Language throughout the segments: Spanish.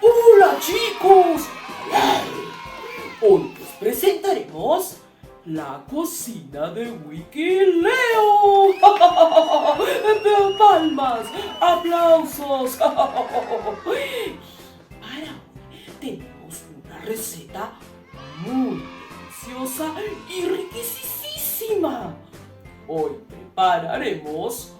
¡Hola, chicos! Hoy les presentaremos la cocina de Wikileo. ¡Palmas! ¡Aplausos! Para hoy tenemos una receta muy deliciosa y riquísima. Hoy prepararemos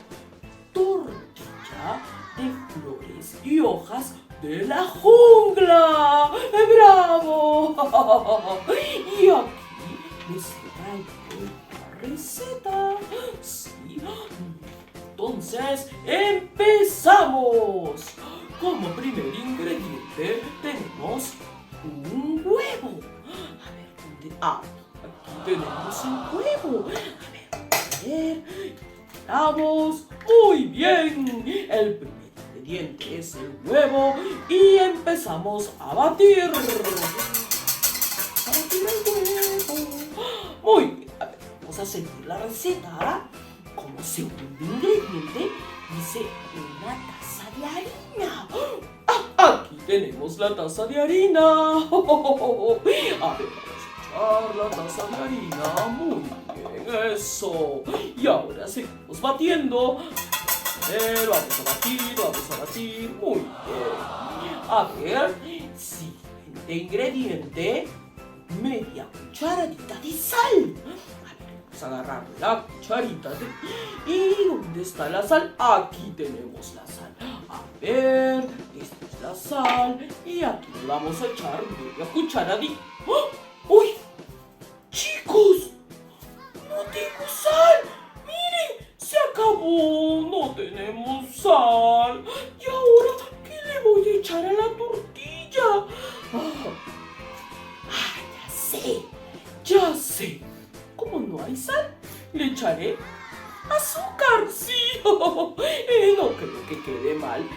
tortilla de flores y hojas de la jungla. ¡Bravo! Y aquí les traigo la receta. Sí. Entonces, empezamos. Como primer ingrediente tenemos un huevo. A ver, ¿dónde? Aquí tenemos el huevo. A ver. Vamos. Muy bien. El primer ingrediente es el huevo y empezamos a batir. A batir el huevo. Muy bien. A ver, vamos a seguir la receta. Como segundo ingrediente dice una taza de harina. Aquí tenemos la taza de harina. A ver, vamos a echar la taza de harina. Muy bien, eso. Y ahora seguimos batiendo. Vamos a batir. Muy bien. A ver, siguiente ingrediente, media cucharadita de sal. A agarrar la cucharita ¿y dónde está la sal? Aquí tenemos la sal. A ver, esta es la sal y aquí le vamos a echar media cucharadita. ¡Oh! ¡Uy! ¡Chicos! ¡No tengo sal! ¡Miren! ¡Se acabó! ¡No tenemos sal! ¿Y ahora qué le voy a echar a la tortilla? Ya sé. Como no hay sal, le echaré azúcar. Sí, no creo que quede mal.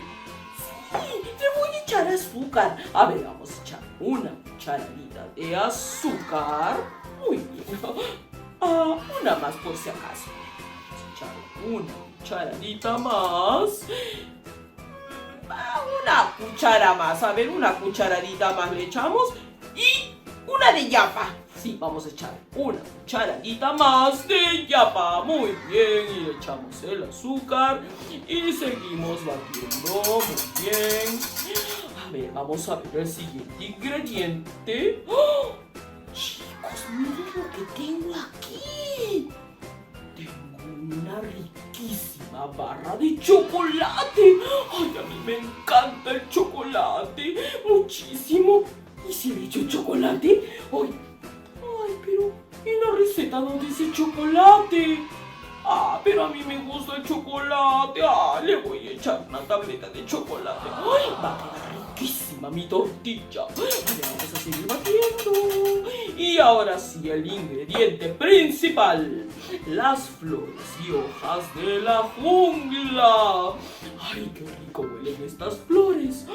Sí, le voy a echar azúcar. A ver, vamos a echar una cucharadita de azúcar. Muy bien. Una más por si acaso. Vamos a echar una cucharadita más. Una cuchara más. A ver, una cucharadita más le echamos. Y una de yapa. Sí, vamos a echar una cucharadita más de yapa. Muy bien, y le echamos el azúcar y seguimos batiendo. Muy bien. A ver, vamos a ver el siguiente ingrediente. ¡Oh! Chicos, miren lo que tengo aquí. Tengo una riquísima barra de chocolate. Ay, a mí me encanta el chocolate. Muchísimo. ¿Y si le echo chocolate? Ay, pero en la receta no dice chocolate. Pero a mí me gusta el chocolate. Le voy a echar una tableta de chocolate. Ay, va a quedar riquísima mi tortilla. Vamos a seguir batiendo. Y ahora sí, el ingrediente principal: las flores y hojas de la jungla. Ay, qué rico huelen estas flores.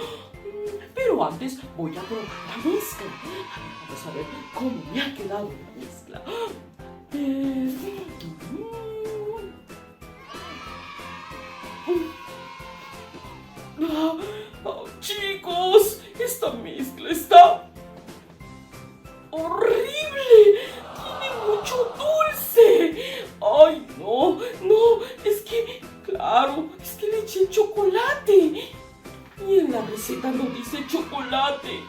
Pero antes voy a probar la mezcla. Vamos a ver cómo me ha quedado la mezcla. Chicos, esta mezcla está horrible. Tiene mucho dulce. Ay, no, es que, claro, es que le eché chocolate. Y en la receta no dice chocolate.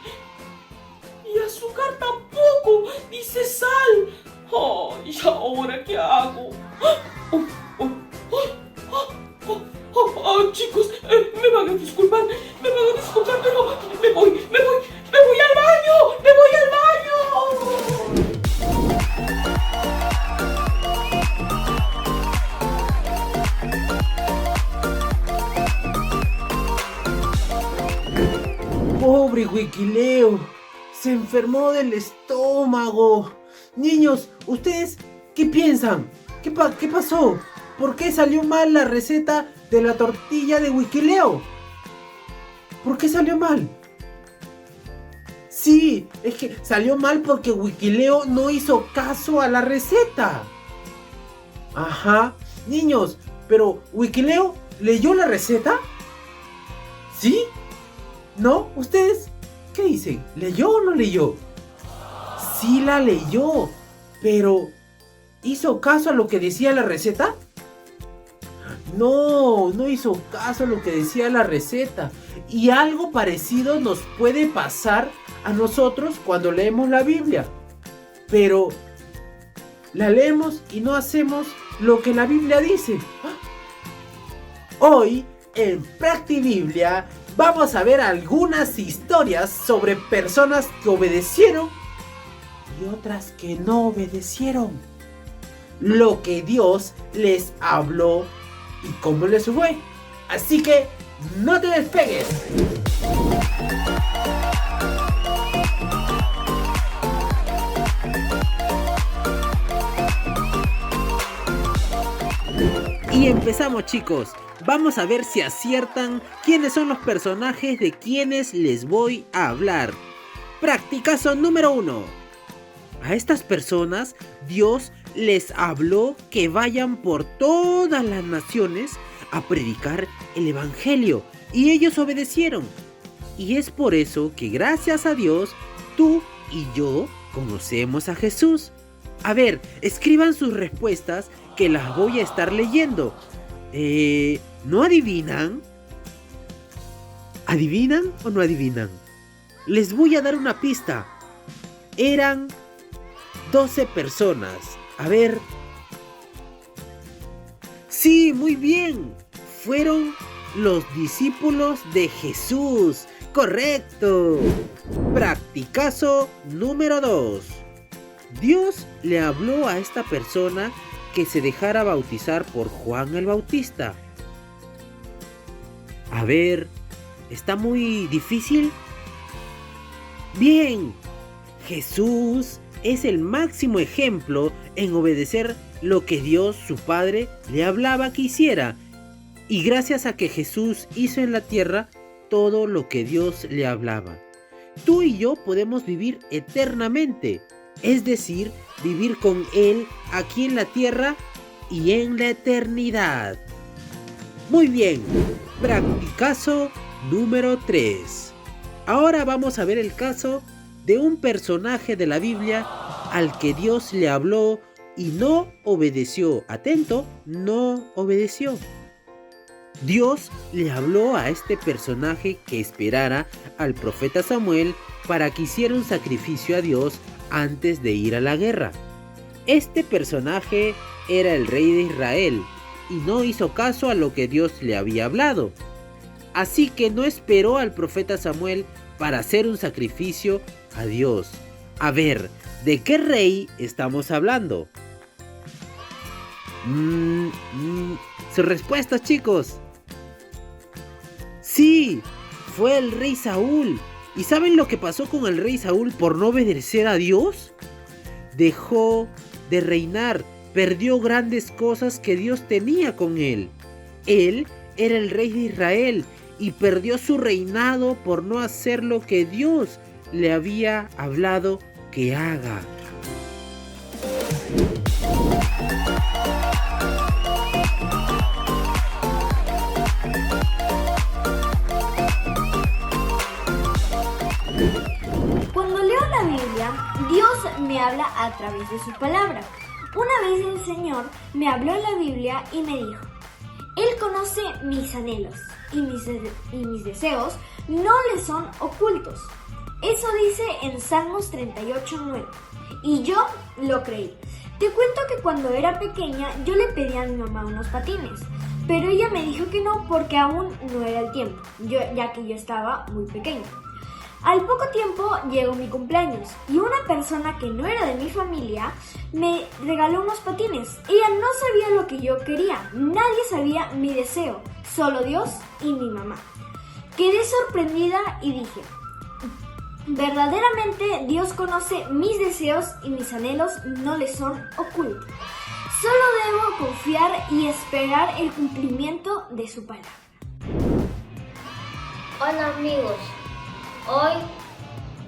Y azúcar tampoco, dice sal. Ay, ¿y ahora qué hago? Chicos, me van a disculpar, pero me voy al baño. Pobre Wikileo, se enfermó del estómago. Niños, ¿ustedes qué piensan? ¿Qué pasó? ¿por qué salió mal la receta de la tortilla de Wikileo? ¿Por qué salió mal? Sí, es que salió mal porque Wikileo no hizo caso a la receta. Ajá, niños, pero ¿Wikileo leyó la receta? ¿Sí? ¿No? ¿Ustedes qué dicen? ¿Leyó o no leyó? Sí la leyó, pero ¿hizo caso a lo que decía la receta? No, no hizo caso a lo que decía la receta. Y algo parecido nos puede pasar a nosotros cuando leemos la Biblia. Pero la leemos y no hacemos lo que la Biblia dice. Hoy, en Practibiblia, vamos a ver algunas historias sobre personas que obedecieron y otras que no obedecieron. Lo que Dios les habló y cómo les fue. Así que no te despegues. Y empezamos, chicos. Vamos a ver si aciertan quiénes son los personajes de quienes les voy a hablar. Practicazo número 1. A estas personas Dios les habló que vayan por todas las naciones a predicar el evangelio y ellos obedecieron. Y es por eso que gracias a Dios tú y yo conocemos a Jesús. A ver, escriban sus respuestas que las voy a estar leyendo. ¿No adivinan? ¿Adivinan o no adivinan? Les voy a dar una pista. Eran 12 personas. A ver. Sí, muy bien. Fueron los discípulos de Jesús. Correcto. Practicazo número 2. Dios le habló a esta persona que se dejara bautizar por Juan el Bautista. A ver, ¿está muy difícil? Bien, Jesús es el máximo ejemplo en obedecer lo que Dios, su Padre, le hablaba que hiciera. Y gracias a que Jesús hizo en la tierra todo lo que Dios le hablaba, tú y yo podemos vivir eternamente. Es decir, vivir con Él aquí en la tierra y en la eternidad. Muy bien, practicazo número 3. Ahora vamos a ver el caso de un personaje de la Biblia al que Dios le habló y no obedeció. Atento, no obedeció. Dios le habló a este personaje que esperara al profeta Samuel para que hiciera un sacrificio a Dios antes de ir a la guerra. Este personaje era el rey de Israel y no hizo caso a lo que Dios le había hablado. Así que no esperó al profeta Samuel para hacer un sacrificio a Dios. A ver, ¿de qué rey estamos hablando? Sus respuestas, chicos. Sí, fue el rey Saúl. ¿Y saben lo que pasó con el rey Saúl por no obedecer a Dios? Dejó de reinar, perdió grandes cosas que Dios tenía con él. Él era el rey de Israel y perdió su reinado por no hacer lo que Dios le había hablado que haga. Cuando leo la Biblia, Dios me habla a través de su palabra. Una vez el Señor me habló en la Biblia y me dijo: Él conoce mis anhelos y mis deseos no le son ocultos. Eso dice en Salmos 38:9. Y yo lo creí. Te cuento que cuando era pequeña yo le pedí a mi mamá unos patines, pero ella me dijo que no porque aún no era el tiempo, ya que yo estaba muy pequeña. Al poco tiempo llegó mi cumpleaños y una persona que no era de mi familia me regaló unos patines. Ella no sabía lo que yo quería, nadie sabía mi deseo, solo Dios y mi mamá. Quedé sorprendida y dije: verdaderamente Dios conoce mis deseos y mis anhelos no le son ocultos. Solo debo confiar y esperar el cumplimiento de su palabra. Hola amigos, hoy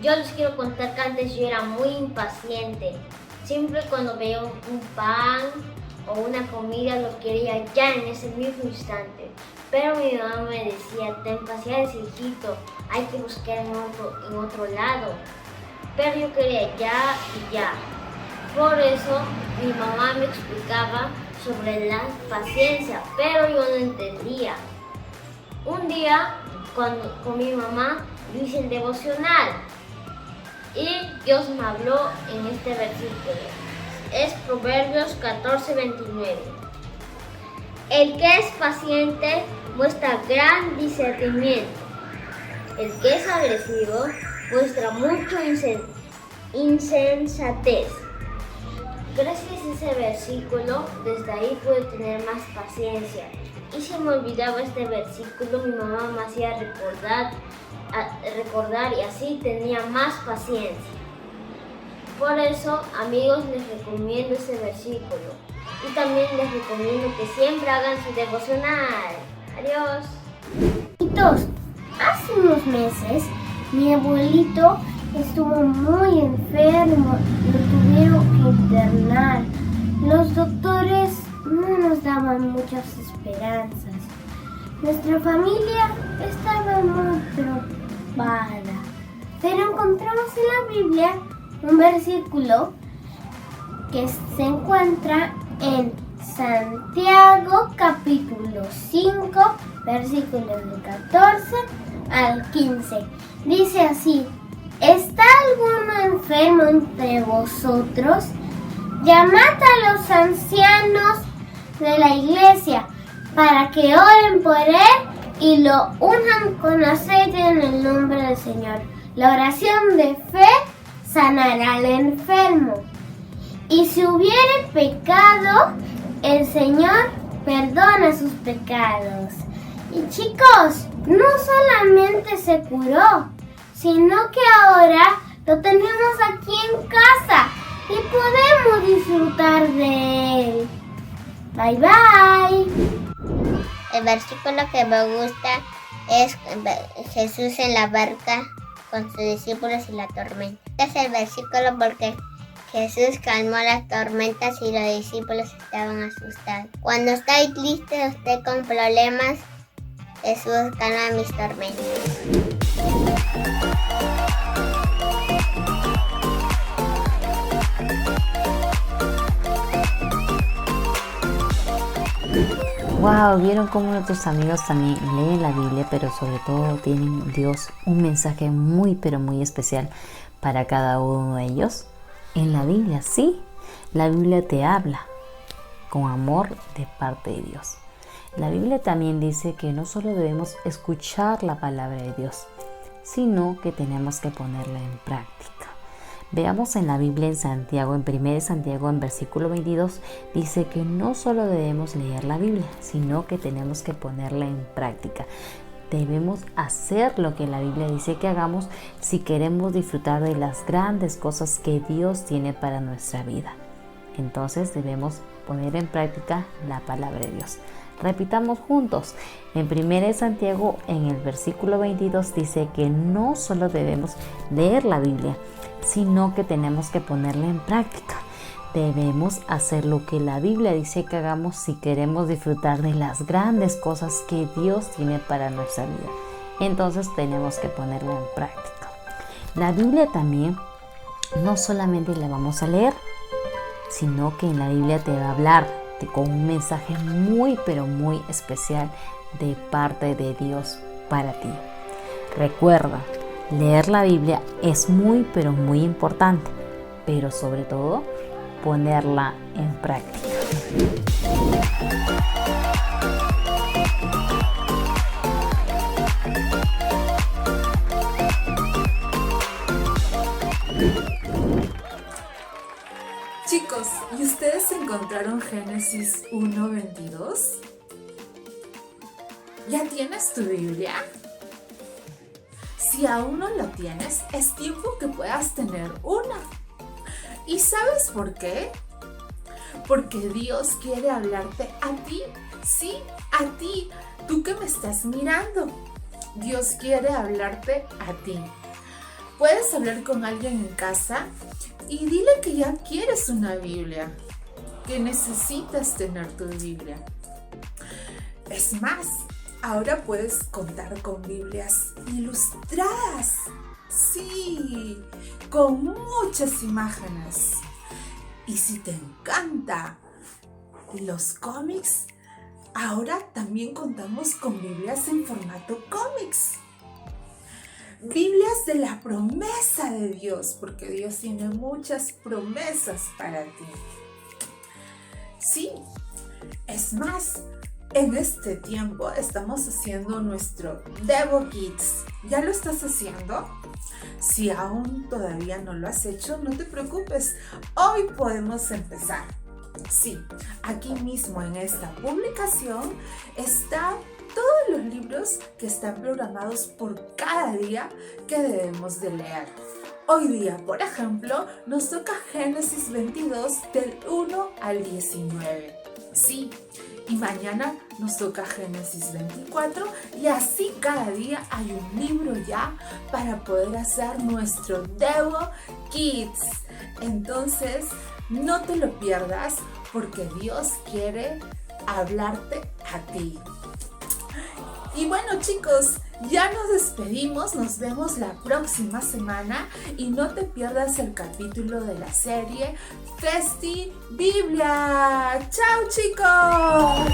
yo les quiero contar que antes yo era muy impaciente. Siempre cuando veía un pan o una comida lo quería ya en ese mismo instante. Pero mi mamá me decía, ten paciencia hijito, hay que buscar en otro lado. Pero yo quería ya y ya. Por eso mi mamá me explicaba sobre la paciencia, pero yo no entendía. Un día con mi mamá yo hice el devocional y Dios me habló en este versículo. Es Proverbios 14:29. El que es paciente muestra gran discernimiento. El que es agresivo muestra mucho insensatez. Gracias a ese versículo, desde ahí pude tener más paciencia. Y si me olvidaba este versículo, mi mamá me hacía recordar y así tenía más paciencia. Por eso, amigos, les recomiendo ese versículo. Y también les recomiendo que siempre hagan su devocional. Adiós. Hace unos meses, mi abuelito estuvo muy enfermo, lo tuvieron que internar. Los doctores no nos daban muchas esperanzas. Nuestra familia estaba muy preocupada, pero encontramos en la Biblia un versículo que se encuentra en Santiago capítulo 5, versículos del 14 al 15. Dice así: ¿está alguno enfermo entre vosotros? Llamad a los ancianos de la iglesia para que oren por él y lo unjan con aceite en el nombre del Señor. La oración de fe sanará al enfermo. Y si hubiere pecado, el Señor perdona sus pecados. Y chicos, no solamente se curó, sino que ahora lo tenemos aquí en casa y podemos disfrutar de él. Bye bye. El versículo que me gusta es Jesús en la barca con sus discípulos y la tormenta. Este es el versículo porque Jesús calmó las tormentas y los discípulos estaban asustados. Cuando estoy triste o estoy con problemas, Jesús calma mis tormentas. Wow, vieron cómo nuestros amigos también leen la Biblia, pero sobre todo tienen Dios un mensaje muy pero muy especial para cada uno de ellos. En la Biblia, sí, la Biblia te habla con amor de parte de Dios. La Biblia también dice que no solo debemos escuchar la palabra de Dios, sino que tenemos que ponerla en práctica. Veamos en la Biblia en Santiago, en 1 Santiago, en versículo 22, dice que no solo debemos leer la Biblia, sino que tenemos que ponerla en práctica. Debemos hacer lo que la Biblia dice que hagamos si queremos disfrutar de las grandes cosas que Dios tiene para nuestra vida. Entonces debemos poner en práctica la palabra de Dios. Repitamos juntos. En 1 Santiago, en el versículo 22, dice que no solo debemos leer la Biblia, sino que tenemos que ponerla en práctica. Debemos hacer lo que la Biblia dice que hagamos si queremos disfrutar de las grandes cosas que Dios tiene para nuestra vida. Entonces tenemos que ponerla en práctica. La Biblia también no solamente la vamos a leer, sino que en la Biblia te va a hablar con un mensaje muy pero muy especial de parte de Dios para ti. Recuerda, leer la Biblia es muy pero muy importante, pero sobre todo ponerla en práctica. Chicos, ¿y ustedes encontraron Génesis 1:22? ¿Ya tienes tu Biblia? Si aún no la tienes, es tiempo que puedas tener una. ¿Y sabes por qué? porque Dios quiere hablarte a ti, sí, a ti, tú que me estás mirando. Dios quiere hablarte a ti. Puedes hablar con alguien en casa y dile que ya quieres una Biblia, que necesitas tener tu Biblia. Es más, ahora puedes contar con Biblias ilustradas, sí, con muchas imágenes. Y si te encanta los cómics, ahora también contamos con Biblias en formato cómics. Biblias de la promesa de Dios, porque Dios tiene muchas promesas para ti. Sí, es más, en este tiempo estamos haciendo nuestro Devo Kids. ¿Ya lo estás haciendo? Si aún todavía no lo has hecho, no te preocupes. Hoy podemos empezar. Sí, aquí mismo en esta publicación están todos los libros que están programados por cada día que debemos de leer. Hoy día, por ejemplo, nos toca Génesis 22 del 1 al 19. Sí, y mañana nos toca Génesis 24 y así cada día hay un libro ya para poder hacer nuestro Devo Kids. Entonces, no te lo pierdas porque Dios quiere hablarte a ti. Y bueno, chicos, ya nos despedimos, nos vemos la próxima semana y no te pierdas el capítulo de la serie Festi Biblia. ¡Chao, chicos!